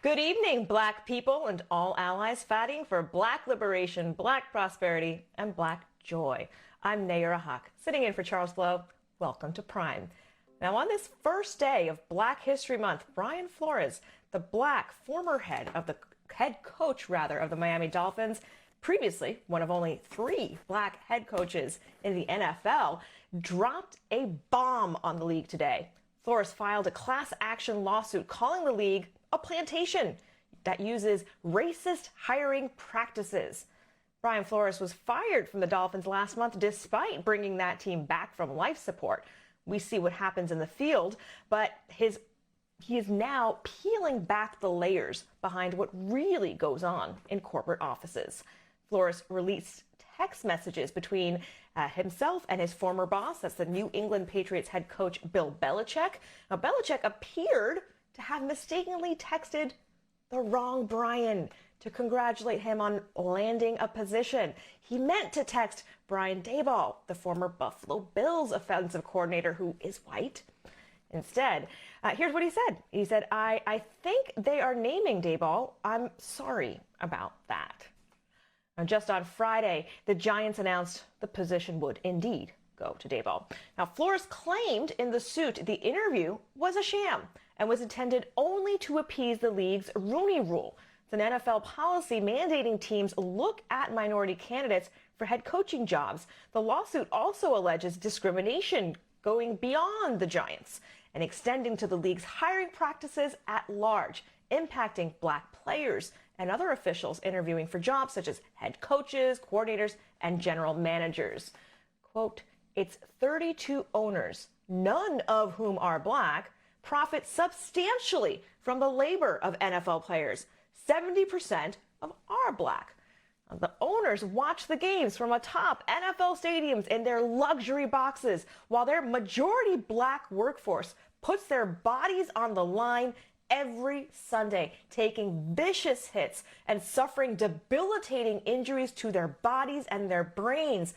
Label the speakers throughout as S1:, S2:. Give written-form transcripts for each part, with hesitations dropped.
S1: Good evening, Black people and all allies fighting for Black liberation, Black prosperity, and Black joy. I'm Nayyera Haq, sitting in for Charles Blow. Welcome to Prime. Now, on this first day of Black History Month, Brian Flores, the former head coach of the Miami Dolphins, previously one of only 3 Black head coaches in the NFL, dropped a bomb on the league today. Flores filed a class action lawsuit calling the league a plantation that uses racist hiring practices. Brian Flores was fired from the Dolphins last month despite bringing that team back from life support. We see what happens in the field, but he is now peeling back the layers behind what really goes on in corporate offices. Flores released text messages between himself and his former boss, that's the New England Patriots head coach Bill Belichick. Now, Belichick appeared to have mistakenly texted the wrong Brian to congratulate him on landing a position. He meant to text Brian Daboll, the former Buffalo Bills offensive coordinator who is white. Instead, here's what he said. He said, I think they are naming Daboll. I'm sorry about that. Now, just on Friday, the Giants announced the position would indeed go to Daboll. Now, Flores claimed in the suit the interview was a sham and was intended only to appease the league's Rooney Rule. It's an NFL policy mandating teams look at minority candidates for head coaching jobs. The lawsuit also alleges discrimination going beyond the Giants and extending to the league's hiring practices at large, impacting Black players and other officials interviewing for jobs such as head coaches, coordinators, and general managers. Quote, its 32 owners, none of whom are Black, profit substantially from the labor of NFL players. 70% are Black. The owners watch the games from atop NFL stadiums in their luxury boxes, while their majority Black workforce puts their bodies on the line every Sunday, taking vicious hits and suffering debilitating injuries to their bodies and their brains,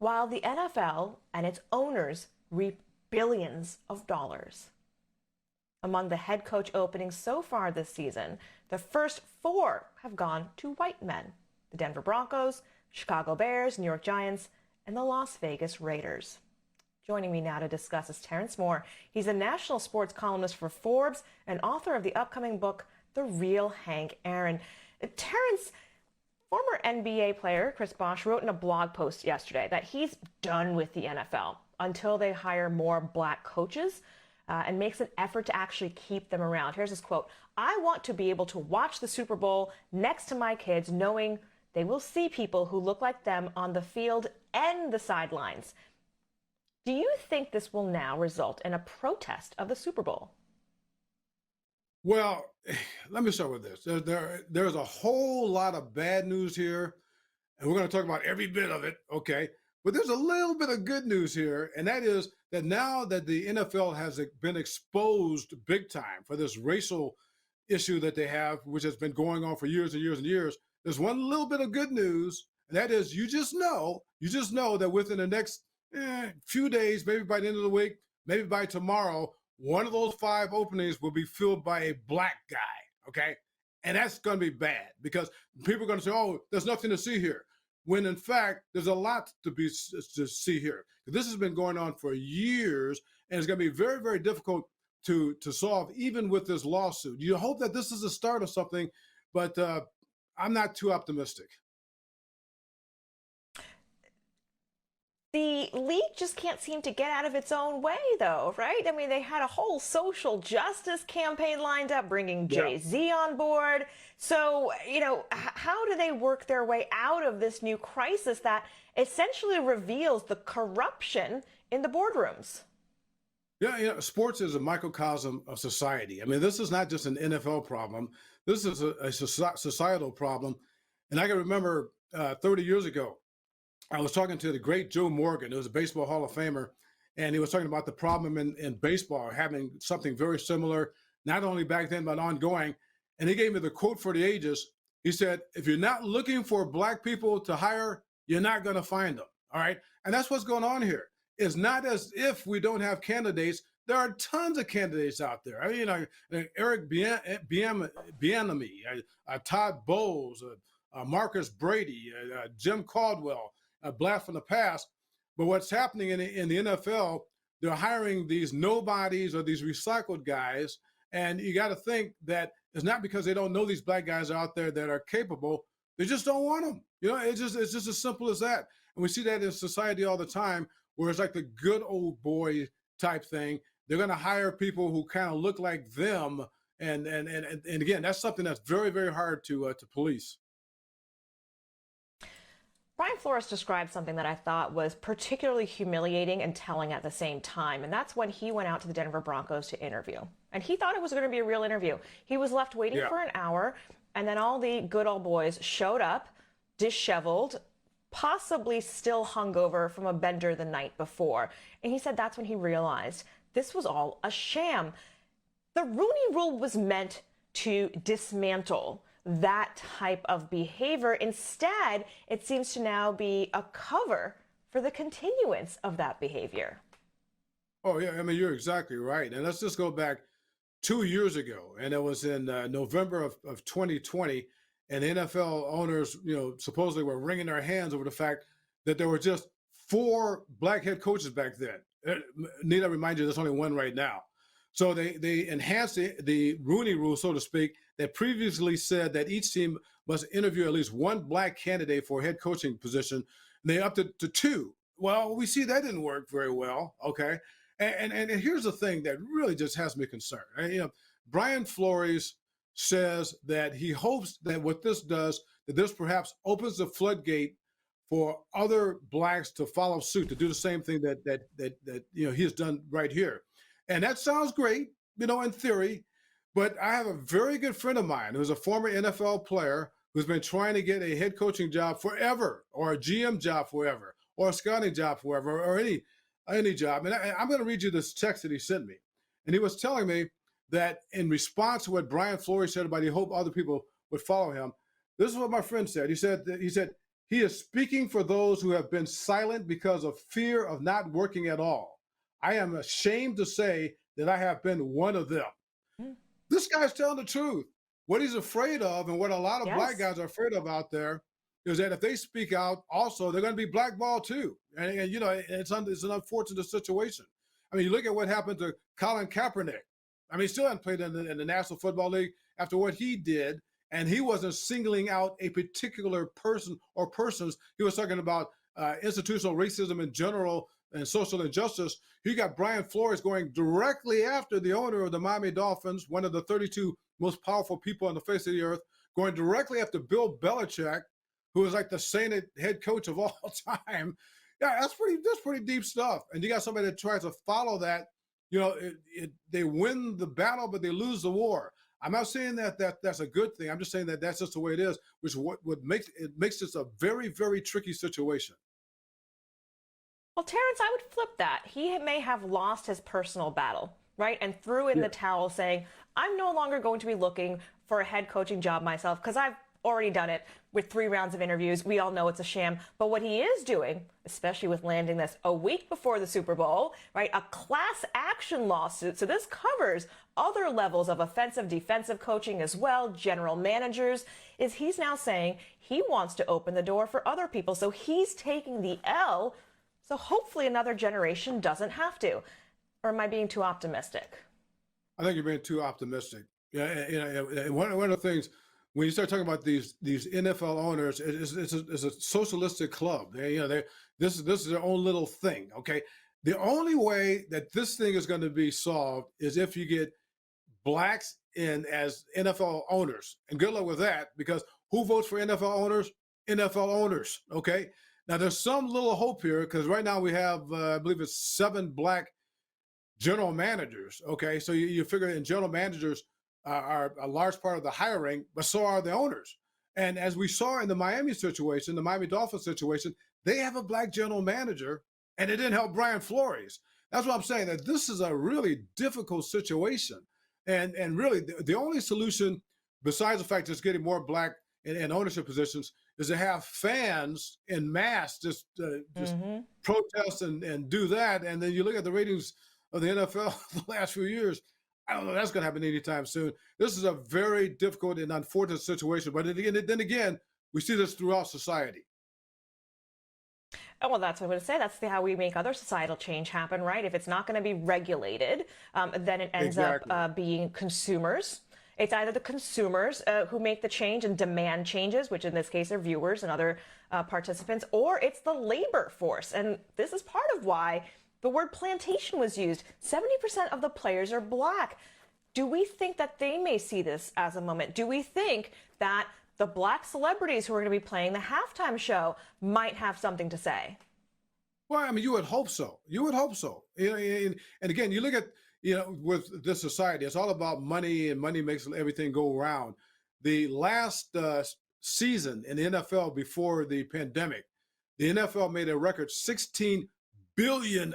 S1: while the NFL and its owners reap billions of dollars. Among the head coach openings so far this season, the first 4 have gone to white men: the Denver Broncos, Chicago Bears, New York Giants, and the Las Vegas Raiders. Joining me now to discuss is Terrence Moore. He's a national sports columnist for Forbes and author of the upcoming book, The Real Hank Aaron. Terrence, former NBA player Chris Bosh wrote in a blog post yesterday that he's done with the NFL until they hire more Black coaches and makes an effort to actually keep them around. Here's his quote: I want to be able to watch the Super Bowl next to my kids, knowing they will see people who look like them on the field and the sidelines. Do you think this will now result in a protest of the Super Bowl?
S2: Well, let me start with this. There's a whole lot of bad news here, and we're going to talk about every bit of it, okay? But there's a little bit of good news here, and that is that now that the NFL has been exposed big time for this racial issue that they have, which has been going on for years and years and years, there's one little bit of good news, and that is you just know that within the next few days, maybe by the end of the week, maybe by tomorrow, one of those 5 openings will be filled by a Black guy, okay? And that's going to be bad because people are going to say, oh, there's nothing to see here, when in fact, there's a lot to see here. This has been going on for years, and it's going to be very, very difficult to solve, even with this lawsuit. You hope that this is the start of something, but I'm not too optimistic.
S1: The league just can't seem to get out of its own way, though, right? I mean, they had a whole social justice campaign lined up, bringing Jay-Z on board. So, how do they work their way out of this new crisis that essentially reveals the corruption in the boardrooms?
S2: Yeah, sports is a microcosm of society. I mean, this is not just an NFL problem. This is a societal problem. And I can remember 30 years ago, I was talking to the great Joe Morgan, who was a baseball Hall of Famer, and he was talking about the problem in baseball, having something very similar, not only back then, but ongoing. And he gave me the quote for the ages. He said, if you're not looking for Black people to hire, you're not going to find them. All right. And that's what's going on here. It's not as if we don't have candidates. There are tons of candidates out there. Eric Bieniemy, Todd Bowles, Marcus Brady, Jim Caldwell, a blast from the past. But what's happening in the NFL, they're hiring these nobodies or these recycled guys. And you got to think that it's not because they don't know these black guys out there that are capable. They just don't want them. It's just as simple as that. And we see that in society all the time, where it's like the good old boy type thing. They're going to hire people who kind of look like them. And again, that's something that's very, very hard to police.
S1: Brian Flores described something that I thought was particularly humiliating and telling at the same time, and that's when he went out to the Denver Broncos to interview. And he thought it was going to be a real interview. He was left waiting for an hour, and then all the good old boys showed up, disheveled, possibly still hungover from a bender the night before. And he said that's when he realized this was all a sham. The Rooney Rule was meant to dismantle that type of behavior. Instead, it seems to now be a cover for the continuance of that behavior.
S2: Oh, yeah. I mean, you're exactly right. And let's just go back 2 years ago. And it was in November of 2020. And NFL owners, supposedly were wringing their hands over the fact that there were just 4 black head coaches back then. Need I remind you, there's only one right now. So they enhanced the Rooney Rule, so to speak, that previously said that each team must interview at least one black candidate for a head coaching position. And they upped it to 2. Well, we see that didn't work very well. Okay. And here's the thing that really just has me concerned. Brian Flores says that he hopes that what this does, that this perhaps opens the floodgate for other blacks to follow suit, to do the same thing that he has done right here. And that sounds great, in theory, but I have a very good friend of mine who's a former NFL player who's been trying to get a head coaching job forever, or a GM job forever, or a scouting job forever, or any job. And I'm going to read you this text that he sent me. And he was telling me that in response to what Brian Flores said about he hoped other people would follow him, this is what my friend said. He said he is speaking for those who have been silent because of fear of not working at all. I am ashamed to say that I have been one of them. This guy's telling the truth. What he's afraid of, and what a lot of black guys are afraid of out there, is that if they speak out, also they're going to be blackballed too. And it's an unfortunate situation. I mean, you look at what happened to Colin Kaepernick. I mean, he still hasn't played in the National Football League after what he did, and he wasn't singling out a particular person or persons. He was talking about institutional racism in general and social injustice. You got Brian Flores going directly after the owner of the Miami Dolphins, one of the 32 most powerful people on the face of the earth, going directly after Bill Belichick, who is like the sainted head coach of all time. Yeah, that's pretty deep stuff. And you got somebody that tries to follow that. They win the battle, but they lose the war. I'm not saying that's a good thing. I'm just saying that that's just the way it is, which what makes this a very, very tricky situation.
S1: Well, Terrence, I would flip that. He may have lost his personal battle, right? And threw in the towel saying, I'm no longer going to be looking for a head coaching job myself because I've already done it with 3 rounds of interviews. We all know it's a sham. But what he is doing, especially with landing this a week before the Super Bowl, right, a class action lawsuit. So this covers other levels of offensive, defensive coaching as well, general managers, is he's now saying he wants to open the door for other people. So he's taking the L. So hopefully another generation doesn't have to. Or am I being too optimistic?
S2: I think you're being too optimistic. Yeah, one of the things, when you start talking about these NFL owners, it's a socialistic club. This is their own little thing. Okay, the only way that this thing is going to be solved is if you get blacks in as NFL owners, and good luck with that, because who votes for NFL owners? NFL owners. Okay. Now, there's some little hope here because right now we have, I believe it's 7 black general managers. Okay, so you figure in general managers are a large part of the hiring, but so are the owners. And as we saw in the Miami situation, the Miami Dolphins situation, they have a black general manager, and it didn't help Brian Flores. That's what I'm saying, that this is a really difficult situation. And really, the only solution, besides the fact just getting more black in ownership positions, is to have fans in mass just protest and do that. And then you look at the ratings of the NFL the last few years. I don't know that's going to happen anytime soon. This is a very difficult and unfortunate situation. But then again, we see this throughout society.
S1: Oh, well, that's what I'm going to say. That's how we make other societal change happen, right? If it's not going to be regulated, then it ends up being consumers. It's either the consumers who make the change and demand changes, which in this case are viewers and other participants, or it's the labor force. And this is part of why the word plantation was used. 70% of the players are black. Do we think that they may see this as a moment? Do we think that the black celebrities who are going to be playing the halftime show might have something to say?
S2: Well, I mean, you would hope so. You would hope so. And again, you look at, with this society, it's all about money, and money makes everything go around. The last season in the NFL before the pandemic, the NFL made a record $16 billion.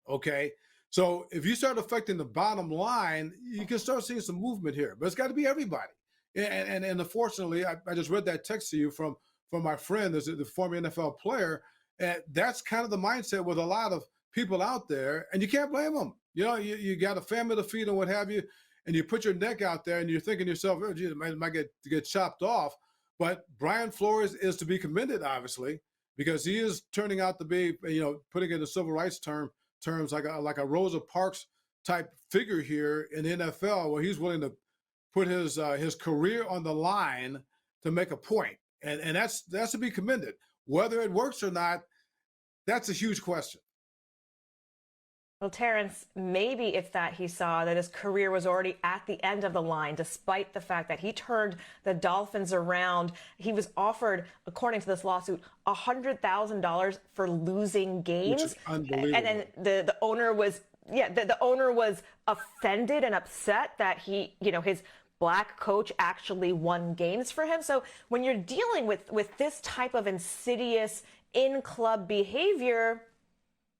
S2: Okay. So if you start affecting the bottom line, you can start seeing some movement here, but it's got to be everybody. And unfortunately, I just read that text to you from my friend, the former NFL player. And that's kind of the mindset with a lot of people out there, and you can't blame them. You got a family to feed and what have you, and you put your neck out there and you're thinking to yourself, oh, gee, it might get chopped off. But Brian Flores is to be commended, obviously, because he is turning out to be, putting it in civil rights terms like a Rosa Parks type figure here in the NFL, where he's willing to put his career on the line to make a point. And that's to be commended. Whether it works or not, that's a huge question.
S1: Well, Terrence, maybe it's that he saw that his career was already at the end of the line, despite the fact that he turned the Dolphins around. He was offered, according to this lawsuit, $100,000 for losing games.
S2: Which is unbelievable.
S1: And then the owner was, the owner was offended and upset that his black coach actually won games for him. So when you're dealing with this type of insidious in-club behavior,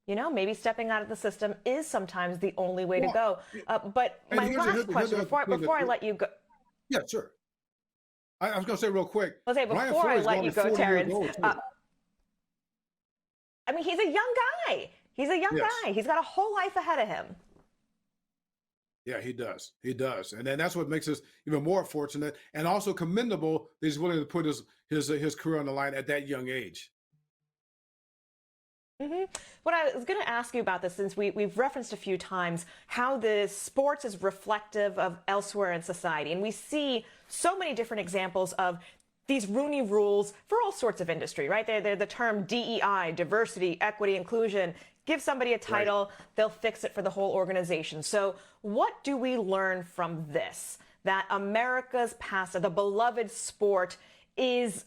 S1: maybe stepping out of the system is sometimes the only way to go. But my last question, before I let you go.
S2: Yeah, sure. I was going to say real quick.
S1: Before I let you go, Terrence, I mean, he's a young guy. He's a young guy. He's got a whole life ahead of him.
S2: Yeah, he does. He does. And then that's what makes us even more fortunate and also commendable that he's willing to put his career on the line at that young age.
S1: Mm-hmm. What I was going to ask you about this, since we've referenced a few times how the sports is reflective of elsewhere in society. And we see so many different examples of these Rooney rules for all sorts of industry, right? They're the term DEI, diversity, equity, inclusion. Give somebody a title, they'll fix it for the whole organization. So what do we learn from this? That America's past, the beloved sport,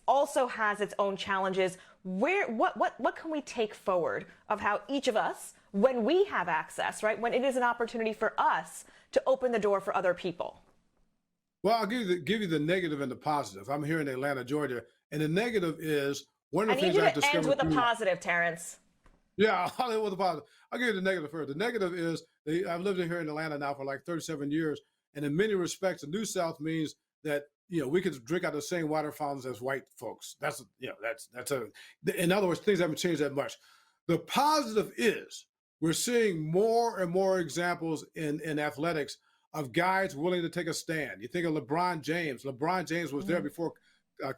S1: also has its own challenges. What can we take forward of how each of us, when we have access, right, when it is an opportunity for us to open the door for other people?
S2: Well, I'll give you the negative and the positive. I'm here in Atlanta, Georgia, and the negative is one of the things I've discovered.
S1: I need you to end with a positive, Terrence.
S2: Yeah, I'll end with a positive. I'll give you the negative first. The negative is I've lived here in Atlanta now for like 37 years, and in many respects, the New South means that we could drink out of the same water fountains as white folks. In other words, things haven't changed that much. The positive is we're seeing more and more examples in athletics of guys willing to take a stand. You think of LeBron James. LeBron James was there before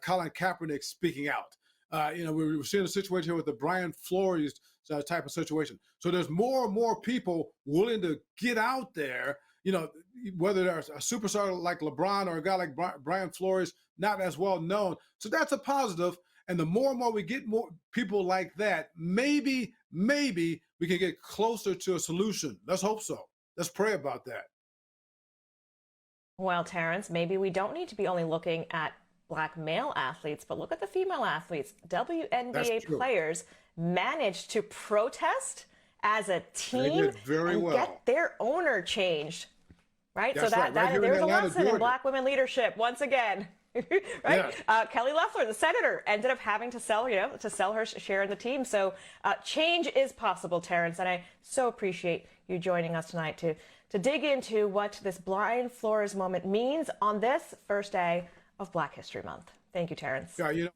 S2: Colin Kaepernick speaking out. We were seeing a situation here with the Brian Flores type of situation. So there's more and more people willing to get out there, whether they're a superstar like LeBron or a guy like Brian Flores, not as well known. So that's a positive. And the more and more we get more people like that, maybe we can get closer to a solution. Let's hope so. Let's pray about that.
S1: Well, Terrence, maybe we don't need to be only looking at Black male athletes, but look at the female athletes. WNBA players managed to protest as a team and get their owner changed, right?
S2: That's
S1: so that there's a lesson in Black women leadership once again, right? Yeah. Kelly Loeffler, the senator, ended up having to sell her share in the team. So change is possible, Terrence, and I so appreciate you joining us tonight to dig into what this Brian Flores moment means on this first day of Black History Month. Thank you, Terrence.
S2: Yeah,